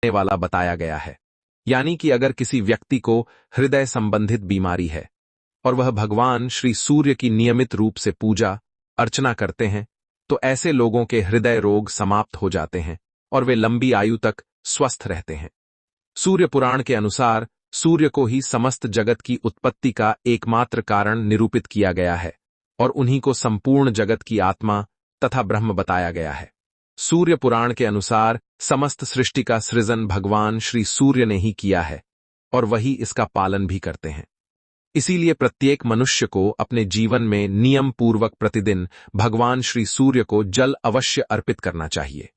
वाला बताया गया है। यानी कि अगर किसी व्यक्ति को हृदय संबंधित बीमारी है और वह भगवान श्री सूर्य की नियमित रूप से पूजा अर्चना करते हैं, तो ऐसे लोगों के हृदय रोग समाप्त हो जाते हैं और वे लंबी आयु तक स्वस्थ रहते हैं। सूर्य पुराण के अनुसार सूर्य को ही समस्त जगत की उत्पत्ति का एकमात्र कारण निरूपित किया गया है और उन्हीं को संपूर्ण जगत की आत्मा तथा ब्रह्म बताया गया है। सूर्य पुराण के अनुसार समस्त सृष्टि का सृजन भगवान श्री सूर्य ने ही किया है और वही इसका पालन भी करते हैं। इसीलिए प्रत्येक मनुष्य को अपने जीवन में नियम पूर्वक प्रतिदिन भगवान श्री सूर्य को जल अवश्य अर्पित करना चाहिए।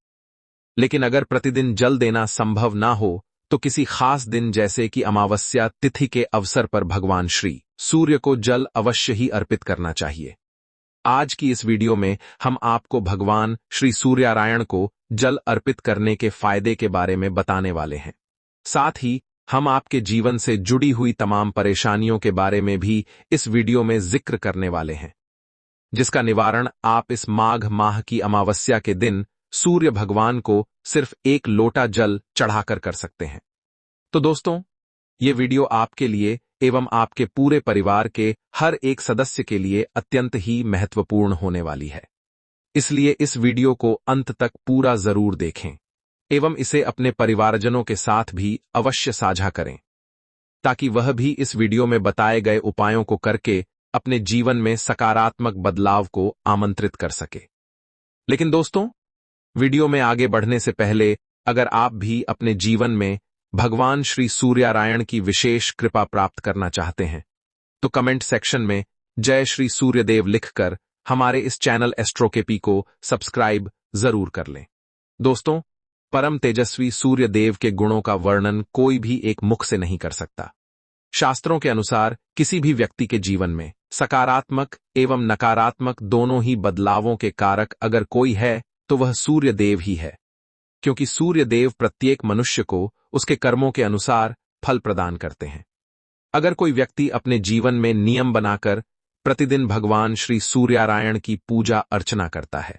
लेकिन अगर प्रतिदिन जल देना संभव ना हो तो किसी खास दिन जैसे कि अमावस्या तिथि के अवसर पर भगवान श्री सूर्य को जल अवश्य ही अर्पित करना चाहिए। आज की इस वीडियो में हम आपको भगवान श्री सूर्यनारायण को जल अर्पित करने के फायदे के बारे में बताने वाले हैं। साथ ही हम आपके जीवन से जुड़ी हुई तमाम परेशानियों के बारे में भी इस वीडियो में जिक्र करने वाले हैं, जिसका निवारण आप इस माघ माह की अमावस्या के दिन सूर्य भगवान को सिर्फ 1 लोटा जल चढ़ाकर कर सकते हैं। तो दोस्तों, ये वीडियो आपके लिए एवं आपके पूरे परिवार के हर एक सदस्य के लिए अत्यंत ही महत्वपूर्ण होने वाली है। इसलिए इस वीडियो को अंत तक पूरा जरूर देखें एवं इसे अपने परिवारजनों के साथ भी अवश्य साझा करें, ताकि वह भी इस वीडियो में बताए गए उपायों को करके अपने जीवन में सकारात्मक बदलाव को आमंत्रित कर सके। लेकिन दोस्तों, वीडियो में आगे बढ़ने से पहले अगर आप भी अपने जीवन में भगवान श्री सूर्यनारायण की विशेष कृपा प्राप्त करना चाहते हैं, तो कमेंट सेक्शन में जय श्री सूर्यदेव लिखकर हमारे इस चैनल एस्ट्रोकेपी को सब्सक्राइब जरूर कर लें। दोस्तों, परम तेजस्वी सूर्यदेव के गुणों का वर्णन कोई भी एक मुख से नहीं कर सकता। शास्त्रों के अनुसार किसी भी व्यक्ति के जीवन में सकारात्मक एवं नकारात्मक दोनों ही बदलावों के कारक अगर कोई है तो वह सूर्यदेव ही है, क्योंकि सूर्यदेव प्रत्येक मनुष्य को उसके कर्मों के अनुसार फल प्रदान करते हैं। अगर कोई व्यक्ति अपने जीवन में नियम बनाकर प्रतिदिन भगवान श्री सूर्यनारायण की पूजा अर्चना करता है,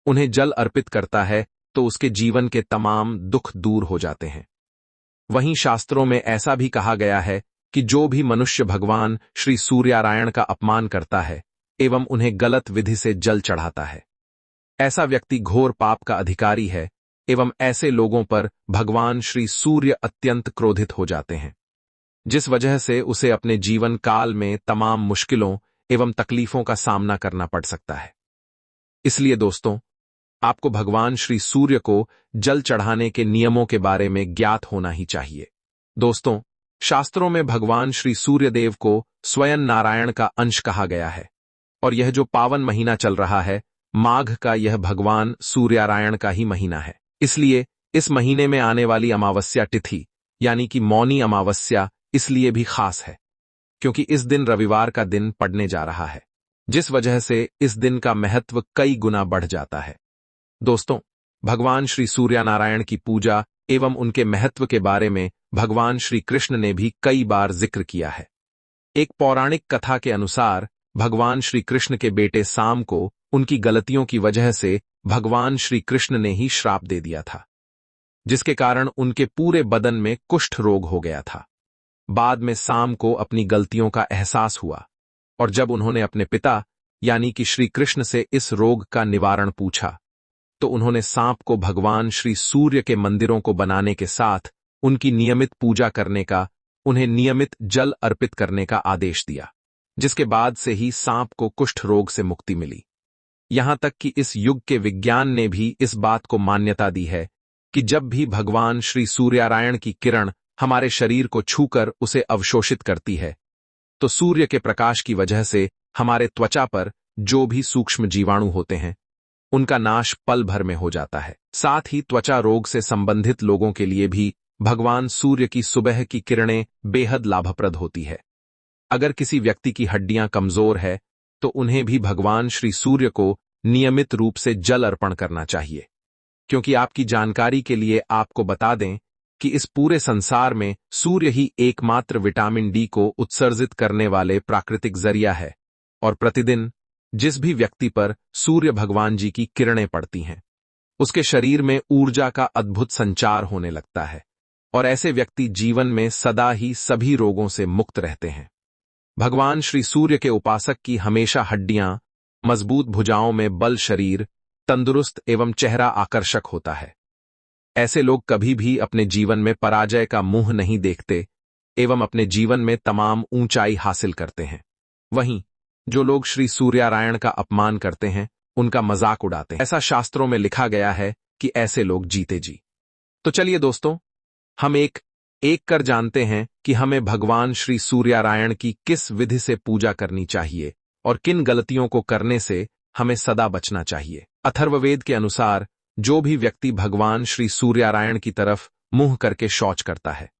उन्हें जल अर्पित करता है, तो उसके जीवन के तमाम दुख दूर हो जाते हैं। वहीं शास्त्रों में ऐसा भी कहा गया है कि जो भी मनुष्य भगवान श्री सूर्यनारायण का अपमान करता है एवं उन्हें गलत विधि से जल चढ़ाता है, ऐसा व्यक्ति घोर पाप का अधिकारी है एवं ऐसे लोगों पर भगवान श्री सूर्य अत्यंत क्रोधित हो जाते हैं, जिस वजह से उसे अपने जीवन काल में तमाम मुश्किलों एवं तकलीफों का सामना करना पड़ सकता है। इसलिए दोस्तों, आपको भगवान श्री सूर्य को जल चढ़ाने के नियमों के बारे में ज्ञात होना ही चाहिए। दोस्तों, शास्त्रों में भगवान श्री सूर्यदेव को स्वयं नारायण का अंश कहा गया है और यह जो पावन महीना चल रहा है, माघ का, यह भगवान सूर्यनारायण का ही महीना है। इसलिए इस महीने में आने वाली अमावस्या तिथि यानी कि मौनी अमावस्या इसलिए भी खास है क्योंकि इस दिन रविवार का दिन पड़ने जा रहा है, जिस वजह से इस दिन का महत्व कई गुना बढ़ जाता है। दोस्तों, भगवान श्री सूर्यनारायण की पूजा एवं उनके महत्व के बारे में भगवान श्री कृष्ण ने भी कई बार जिक्र किया है। एक पौराणिक कथा के अनुसार भगवान श्री कृष्ण के बेटे साम को उनकी गलतियों की वजह से भगवान श्री कृष्ण ने ही श्राप दे दिया था, जिसके कारण उनके पूरे बदन में कुष्ठ रोग हो गया था। बाद में साम को अपनी गलतियों का एहसास हुआ और जब उन्होंने अपने पिता यानी कि श्री कृष्ण से इस रोग का निवारण पूछा, तो उन्होंने सांप को भगवान श्री सूर्य के मंदिरों को बनाने के साथ उनकी नियमित पूजा करने का, उन्हें नियमित जल अर्पित करने का आदेश दिया, जिसके बाद से ही सांप को कुष्ठ रोग से मुक्ति मिली। यहां तक कि इस युग के विज्ञान ने भी इस बात को मान्यता दी है कि जब भी भगवान श्री सूर्यनारायण की किरण हमारे शरीर को छूकर उसे अवशोषित करती है, तो सूर्य के प्रकाश की वजह से हमारे त्वचा पर जो भी सूक्ष्म जीवाणु होते हैं, उनका नाश पल भर में हो जाता है। साथ ही त्वचा रोग से संबंधित लोगों के लिए भी भगवान सूर्य की सुबह की किरणें बेहद लाभप्रद होती है। अगर किसी व्यक्ति की हड्डियां कमजोर है तो उन्हें भी भगवान श्री सूर्य को नियमित रूप से जल अर्पण करना चाहिए, क्योंकि आपकी जानकारी के लिए आपको बता दें कि इस पूरे संसार में सूर्य ही एकमात्र विटामिन डी को उत्सर्जित करने वाले प्राकृतिक जरिया है और प्रतिदिन जिस भी व्यक्ति पर सूर्य भगवान जी की किरणें पड़ती हैं, उसके शरीर में ऊर्जा का अद्भुत संचार होने लगता है और ऐसे व्यक्ति जीवन में सदा ही सभी रोगों से मुक्त रहते हैं। भगवान श्री सूर्य के उपासक की हमेशा हड्डियां, मजबूत भुजाओं में बल, शरीर तंदुरुस्त एवं चेहरा आकर्षक होता है। ऐसे लोग कभी भी अपने जीवन में पराजय का मुंह नहीं देखते एवं अपने जीवन में तमाम ऊंचाई हासिल करते हैं। वहीं जो लोग श्री सूर्यनारायण का अपमान करते हैं, उनका मजाक उड़ाते हैं, ऐसा शास्त्रों में लिखा गया है कि ऐसे लोग जीते जी। तो चलिए दोस्तों, हम एक एक कर जानते हैं कि हमें भगवान श्री सूर्यनारायण की किस विधि से पूजा करनी चाहिए और किन गलतियों को करने से हमें सदा बचना चाहिए। अथर्ववेद के अनुसार जो भी व्यक्ति भगवान श्री सूर्यनारायण की तरफ मुंह करके शौच करता है,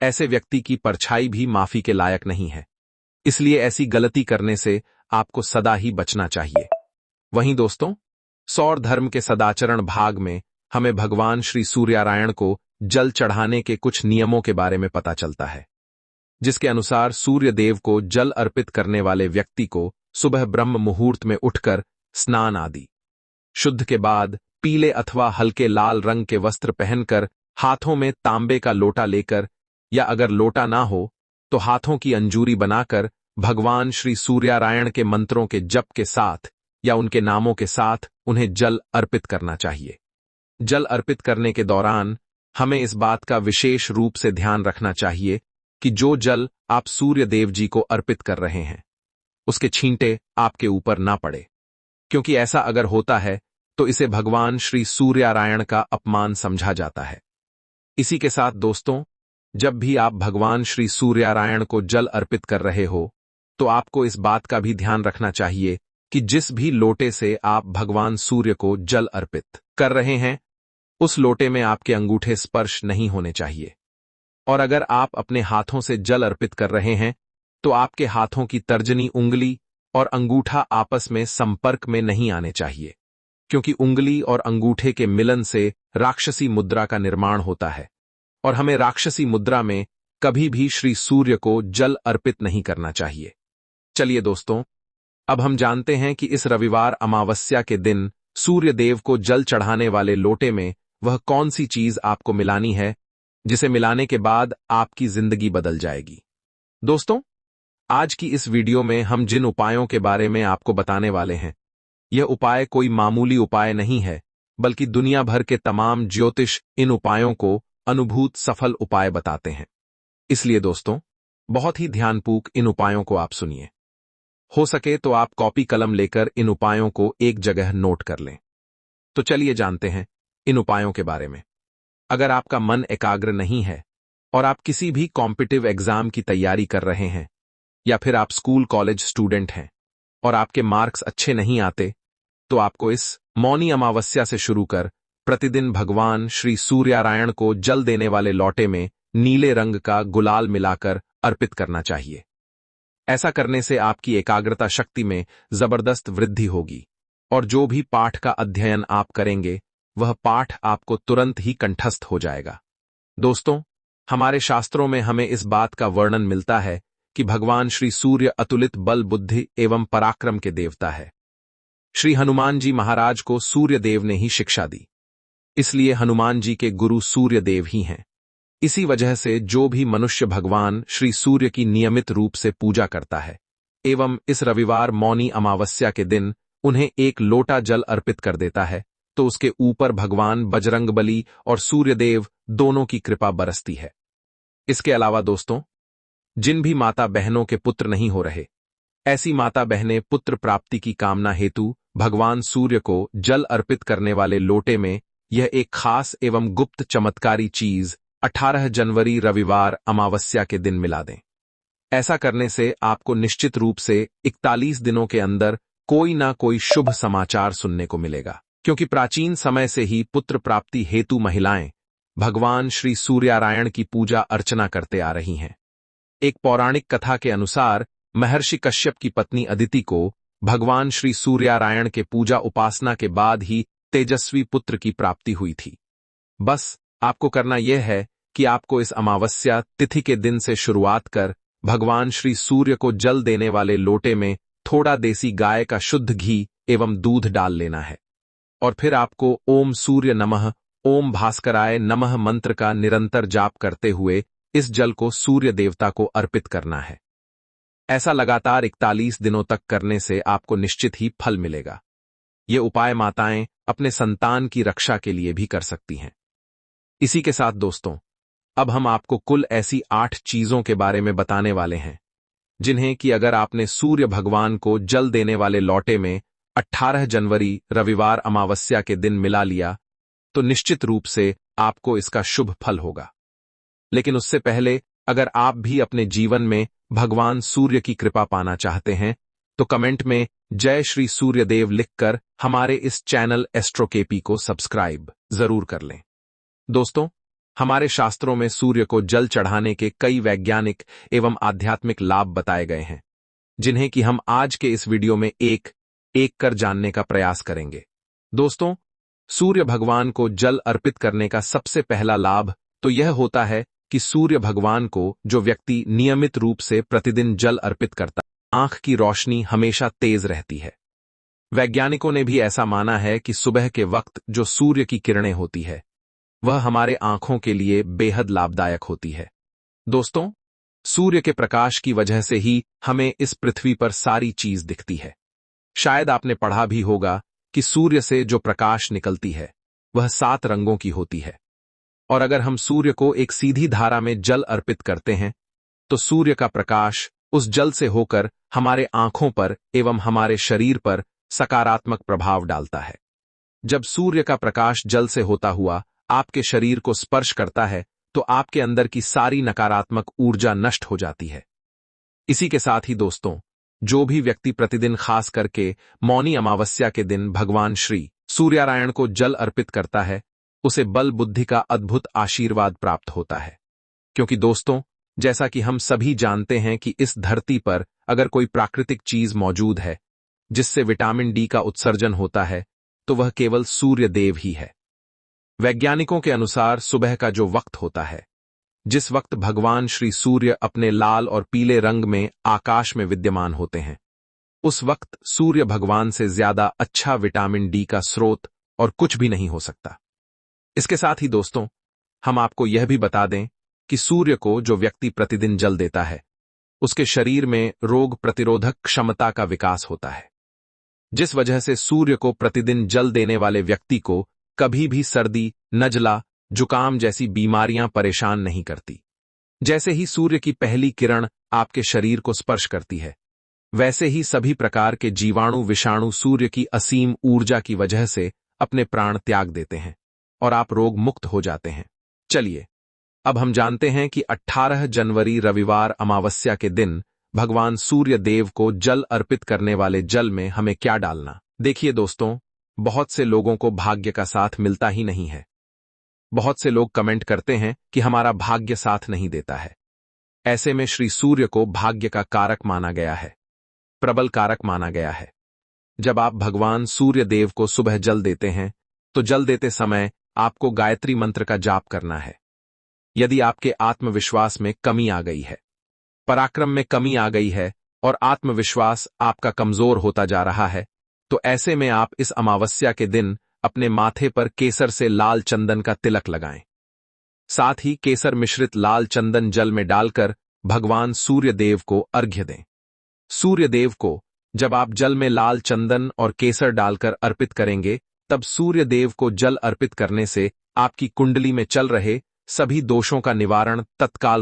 ऐसे व्यक्ति की परछाई भी माफी के लायक नहीं है। इसलिए ऐसी गलती करने से आपको सदा ही बचना चाहिए। वहीं दोस्तों, सौर धर्म के सदाचरण भाग में हमें भगवान श्री सूर्यनारायण को जल चढ़ाने के कुछ नियमों के बारे में पता चलता है, जिसके अनुसार सूर्य देव को जल अर्पित करने वाले व्यक्ति को सुबह ब्रह्म मुहूर्त में उठकर स्नान आदि शुद्ध के बाद पीले अथवा हल्के लाल रंग के वस्त्र पहनकर, हाथों में तांबे का लोटा लेकर, या अगर लोटा ना हो तो हाथों की अंजूरी बनाकर भगवान श्री सूर्यनारायण के मंत्रों के जप के साथ या उनके नामों के साथ उन्हें जल अर्पित करना चाहिए। जल अर्पित करने के दौरान हमें इस बात का विशेष रूप से ध्यान रखना चाहिए कि जो जल आप सूर्य देव जी को अर्पित कर रहे हैं, उसके छींटे आपके ऊपर ना पड़े, क्योंकि ऐसा अगर होता है तो इसे भगवान श्री सूर्यनारायण का अपमान समझा जाता है। इसी के साथ दोस्तों, जब भी आप भगवान श्री सूर्यनारायण को जल अर्पित कर रहे हो, तो आपको इस बात का भी ध्यान रखना चाहिए कि जिस भी लोटे से आप भगवान सूर्य को जल अर्पित कर रहे हैं, उस लोटे में आपके अंगूठे स्पर्श नहीं होने चाहिए। और अगर आप अपने हाथों से जल अर्पित कर रहे हैं, तो आपके हाथों की तर्जनी उंगली और अंगूठा आपस में संपर्क में नहीं आने चाहिए, क्योंकि उंगली और अंगूठे के मिलन से राक्षसी मुद्रा का निर्माण होता है और हमें राक्षसी मुद्रा में कभी भी श्री सूर्य को जल अर्पित नहीं करना चाहिए। चलिए दोस्तों, अब हम जानते हैं कि इस रविवार अमावस्या के दिन सूर्य देव को जल चढ़ाने वाले लोटे में वह कौन सी चीज आपको मिलानी है, जिसे मिलाने के बाद आपकी जिंदगी बदल जाएगी। दोस्तों, आज की इस वीडियो में हम जिन उपायों के बारे में आपको बताने वाले हैं, यह उपाय कोई मामूली उपाय नहीं है, बल्कि दुनिया भर के तमाम ज्योतिष इन उपायों को अनुभूत सफल उपाय बताते हैं। इसलिए दोस्तों, बहुत ही ध्यानपूर्वक इन उपायों को आप सुनिए। हो सके तो आप कॉपी कलम लेकर इन उपायों को एक जगह नोट कर लें। तो चलिए जानते हैं इन उपायों के बारे में। अगर आपका मन एकाग्र नहीं है और आप किसी भी कॉम्पिटिटिव एग्जाम की तैयारी कर रहे हैं, या फिर आप स्कूल कॉलेज स्टूडेंट हैं और आपके मार्क्स अच्छे नहीं आते, तो आपको इस मौनी अमावस्या से शुरू कर प्रतिदिन भगवान श्री सूर्यनारायण को जल देने वाले लोटे में नीले रंग का गुलाल मिलाकर अर्पित करना चाहिए। ऐसा करने से आपकी एकाग्रता शक्ति में जबरदस्त वृद्धि होगी और जो भी पाठ का अध्ययन आप करेंगे, वह पाठ आपको तुरंत ही कंठस्थ हो जाएगा। दोस्तों, हमारे शास्त्रों में हमें इस बात का वर्णन मिलता है कि भगवान श्री सूर्य अतुलित बल, बुद्धि एवं पराक्रम के देवता है। श्री हनुमान जी महाराज को सूर्य देव ने ही शिक्षा दी, इसलिए हनुमान जी के गुरु सूर्य देव ही हैं। इसी वजह से जो भी मनुष्य भगवान श्री सूर्य की नियमित रूप से पूजा करता है एवं इस रविवार मौनी अमावस्या के दिन उन्हें एक लोटा जल अर्पित कर देता है, तो उसके ऊपर भगवान बजरंगबली और सूर्यदेव दोनों की कृपा बरसती है। इसके अलावा दोस्तों, जिन भी माता बहनों के पुत्र नहीं हो रहे, ऐसी माता बहनें पुत्र प्राप्ति की कामना हेतु भगवान सूर्य को जल अर्पित करने वाले लोटे में यह एक खास एवं गुप्त चमत्कारी चीज 18 जनवरी रविवार अमावस्या के दिन मिला दें। ऐसा करने से आपको निश्चित रूप से 41 दिनों के अंदर कोई ना कोई शुभ समाचार सुनने को मिलेगा, क्योंकि प्राचीन समय से ही पुत्र प्राप्ति हेतु महिलाएं भगवान श्री सूर्यनारायण की पूजा अर्चना करते आ रही हैं। एक पौराणिक कथा के अनुसार महर्षि कश्यप की पत्नी अदिति को भगवान श्री सूर्यनारायण के पूजा उपासना के बाद ही तेजस्वी पुत्र की प्राप्ति हुई थी। बस आपको करना यह है कि आपको इस अमावस्या तिथि के दिन से शुरुआत कर भगवान श्री सूर्य को जल देने वाले लोटे में थोड़ा देसी गाय का शुद्ध घी एवं दूध डाल लेना है। और फिर आपको ओम सूर्य नमः, ओम भास्कराय नमः मंत्र का निरंतर जाप करते हुए इस जल को सूर्य देवता को अर्पित करना है। ऐसा लगातार 41 दिनों तक करने से आपको निश्चित ही फल मिलेगा। ये उपाय माताएं अपने संतान की रक्षा के लिए भी कर सकती हैं। इसी के साथ दोस्तों, अब हम आपको कुल ऐसी 8 चीजों के बारे में बताने वाले हैं जिन्हें कि अगर आपने सूर्य भगवान को जल देने वाले लौटे में 18 जनवरी रविवार अमावस्या के दिन मिला लिया तो निश्चित रूप से आपको इसका शुभ फल होगा। लेकिन उससे पहले अगर आप भी अपने जीवन में भगवान सूर्य की कृपा पाना चाहते हैं तो कमेंट में जय श्री सूर्यदेव लिखकर हमारे इस चैनल एस्ट्रोकेपी को सब्सक्राइब जरूर कर लें। दोस्तों, हमारे शास्त्रों में सूर्य को जल चढ़ाने के कई वैज्ञानिक एवं आध्यात्मिक लाभ बताए गए हैं जिन्हें कि हम आज के इस वीडियो में एक एक कर जानने का प्रयास करेंगे। दोस्तों, सूर्य भगवान को जल अर्पित करने का सबसे पहला लाभ तो यह होता है कि सूर्य भगवान को जो व्यक्ति नियमित रूप से प्रतिदिन जल अर्पित करता है, आंख की रोशनी हमेशा तेज रहती है। वैज्ञानिकों ने भी ऐसा माना है कि सुबह के वक्त जो सूर्य की किरणें होती है वह हमारे आंखों के लिए बेहद लाभदायक होती है। दोस्तों, सूर्य के प्रकाश की वजह से ही हमें इस पृथ्वी पर सारी चीज दिखती है। शायद आपने पढ़ा भी होगा कि सूर्य से जो प्रकाश निकलती है वह 7 रंगों की होती है, और अगर हम सूर्य को एक सीधी धारा में जल अर्पित करते हैं तो सूर्य का प्रकाश उस जल से होकर हमारे आंखों पर एवं हमारे शरीर पर सकारात्मक प्रभाव डालता है। जब सूर्य का प्रकाश जल से होता हुआ आपके शरीर को स्पर्श करता है तो आपके अंदर की सारी नकारात्मक ऊर्जा नष्ट हो जाती है। इसी के साथ ही दोस्तों, जो भी व्यक्ति प्रतिदिन खास करके मौनी अमावस्या के दिन भगवान श्री सूर्यनारायण को जल अर्पित करता है उसे बल बुद्धि का अद्भुत आशीर्वाद प्राप्त होता है। क्योंकि दोस्तों, जैसा कि हम सभी जानते हैं कि इस धरती पर अगर कोई प्राकृतिक चीज मौजूद है जिससे विटामिन डी का उत्सर्जन होता है तो वह केवल सूर्य देव ही है। वैज्ञानिकों के अनुसार सुबह का जो वक्त होता है, जिस वक्त भगवान श्री सूर्य अपने लाल और पीले रंग में आकाश में विद्यमान होते हैं, उस वक्त सूर्य भगवान से ज्यादा अच्छा विटामिन डी का स्रोत और कुछ भी नहीं हो सकता। इसके साथ ही दोस्तों, हम आपको यह भी बता दें कि सूर्य को जो व्यक्ति प्रतिदिन जल देता है उसके शरीर में रोग प्रतिरोधक क्षमता का विकास होता है, जिस वजह से सूर्य को प्रतिदिन जल देने वाले व्यक्ति को कभी भी सर्दी, नजला, जुकाम जैसी बीमारियां परेशान नहीं करती। जैसे ही सूर्य की पहली किरण आपके शरीर को स्पर्श करती है, वैसे ही सभी प्रकार के जीवाणु विषाणु सूर्य की असीम ऊर्जा की वजह से अपने प्राण त्याग देते हैं और आप रोग मुक्त हो जाते हैं। चलिए, अब हम जानते हैं कि 18 जनवरी रविवार अमावस्या के दिन भगवान सूर्य देव को जल अर्पित करने वाले जल में हमें क्या डालना। देखिए दोस्तों, बहुत से लोगों को भाग्य का साथ मिलता ही नहीं है। बहुत से लोग कमेंट करते हैं कि हमारा भाग्य साथ नहीं देता है। ऐसे में श्री सूर्य को भाग्य का कारक माना गया है, प्रबल कारक माना गया है। जब आप भगवान सूर्य देव को सुबह जल देते हैं तो जल देते समय आपको गायत्री मंत्र का जाप करना है। यदि आपके आत्मविश्वास में कमी आ गई है, पराक्रम में कमी आ गई है और आत्मविश्वास आपका कमजोर होता जा रहा है तो ऐसे में आप इस अमावस्या के दिन अपने माथे पर केसर से लाल चंदन का तिलक लगाएं। साथ ही केसर मिश्रित लाल चंदन जल में डालकर भगवान सूर्य देव को अर्घ्य दें। सूर्य देव को जब आप जल में लाल चंदन और केसर डालकर अर्पित करेंगे तब सूर्य देव को जल अर्पित करने से आपकी कुंडली में चल रहे सभी दोषों का निवारण तत्काल